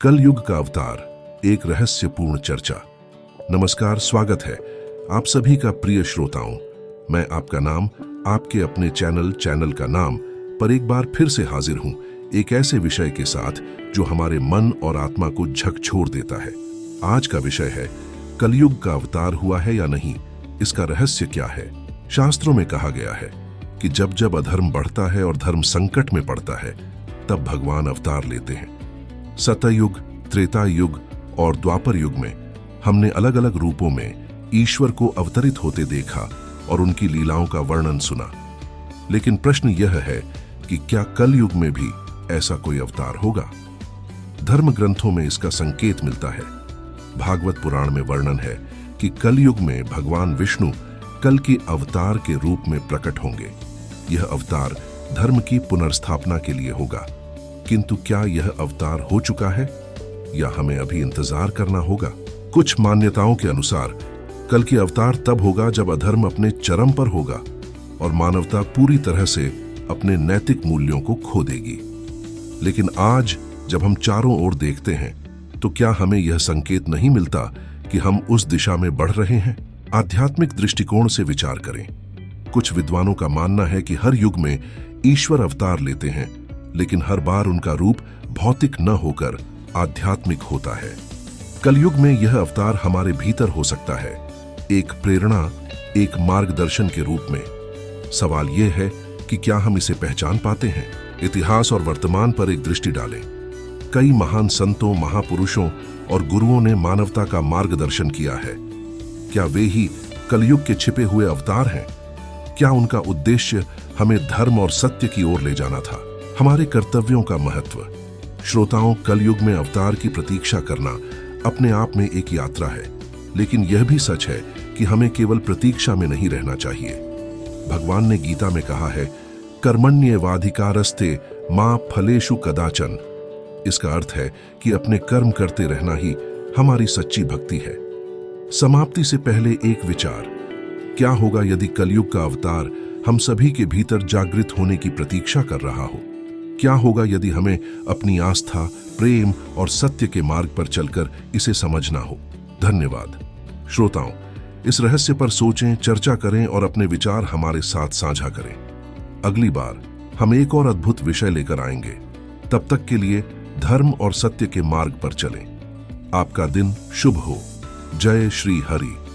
कलयुग का अवतार, एक रहस्यपूर्ण चर्चा। नमस्कार, स्वागत है आप सभी का प्रिय श्रोताओं। मैं आपका नाम, आपके अपने चैनल का नाम पर एक बार फिर से हाजिर हूं, एक ऐसे विषय के साथ जो हमारे मन और आत्मा को झकझोर देता है। आज का विषय है, कलयुग का अवतार हुआ है या नहीं, इसका रहस्य क्या है। शास्त्रों में कहा गया है कि जब जब अधर्म बढ़ता है और धर्म संकट में पड़ता है, तब भगवान अवतार लेते हैं। सतयुग, त्रेता युग और द्वापर युग में हमने अलग अलग रूपों में ईश्वर को अवतरित होते देखा और उनकी लीलाओं का वर्णन सुना। लेकिन प्रश्न यह है कि क्या कलयुग में भी ऐसा कोई अवतार होगा। धर्म ग्रंथों में इसका संकेत मिलता है। भागवत पुराण में वर्णन है कि कलयुग में भगवान विष्णु कल के अवतार के रूप में प्रकट होंगे। यह अवतार धर्म की पुनर्स्थापना के लिए होगा। किंतु क्या यह अवतार हो चुका है या हमें अभी इंतजार करना होगा। कुछ मान्यताओं के अनुसार कल की अवतार तब होगा जब अधर्म अपने चरम पर होगा और मानवता पूरी तरह से अपने नैतिक मूल्यों को खो देगी। लेकिन आज जब हम चारों ओर देखते हैं तो क्या हमें यह संकेत नहीं मिलता कि हम उस दिशा में बढ़ रहे हैं। आध्यात्मिक दृष्टिकोण से विचार करें। कुछ विद्वानों का मानना है कि हर युग में ईश्वर अवतार लेते हैं, लेकिन हर बार उनका रूप भौतिक न होकर आध्यात्मिक होता है। कलयुग में यह अवतार हमारे भीतर हो सकता है, एक प्रेरणा, एक मार्गदर्शन के रूप में। सवाल यह है कि क्या हम इसे पहचान पाते हैं। इतिहास और वर्तमान पर एक दृष्टि डालें। कई महान संतों, महापुरुषों और गुरुओं ने मानवता का मार्गदर्शन किया है। क्या वे ही कलयुग के छिपे हुए अवतार हैं? क्या उनका उद्देश्य हमें धर्म और सत्य की ओर ले जाना था। हमारे कर्तव्यों का महत्व। श्रोताओं, कलयुग में अवतार की प्रतीक्षा करना अपने आप में एक यात्रा है, लेकिन यह भी सच है कि हमें केवल प्रतीक्षा में नहीं रहना चाहिए। भगवान ने गीता में कहा है, कर्मण्येवाधिकारस्ते मा फलेषु कदाचन। इसका अर्थ है कि अपने कर्म करते रहना ही हमारी सच्ची भक्ति है। समाप्ति से पहले एक विचार, क्या होगा यदि कलयुग का अवतार हम सभी के भीतर जागृत होने की प्रतीक्षा कर रहा हो। क्या होगा यदि हमें अपनी आस्था, प्रेम और सत्य के मार्ग पर चलकर इसे समझना हो। धन्यवाद। श्रोताओं, इस रहस्य पर सोचें, चर्चा करें और अपने विचार हमारे साथ साझा करें। अगली बार हम एक और अद्भुत विषय लेकर आएंगे। तब तक के लिए धर्म और सत्य के मार्ग पर चलें। आपका दिन शुभ हो। जय श्री हरि।